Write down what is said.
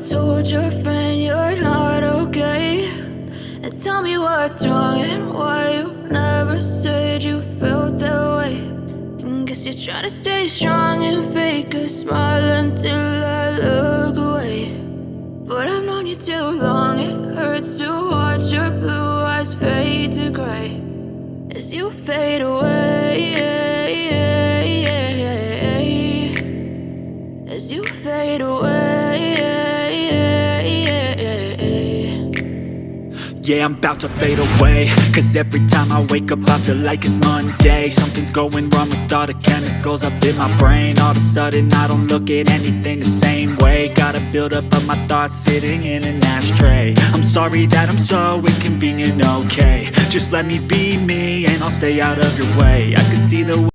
told your friend you're not okay? And tell me what's wrong and why you never said you felt that way. And guess you're trying to stay strong and fake a smile until I look away. But I've known you too long, it hurts to watch your blue eyes fade to gray as you fade away, as you fade away. Yeah, I'm about to fade away, cause every time I wake up I feel like it's Monday. Something's going wrong with all the chemicals up in my brain. All of a sudden I don't look at anything the same way. Got a buildup of my thoughts sitting in an ashtray. I'm sorry that I'm so inconvenient, okay? Just let me be me and I'll stay out of your way. I can see the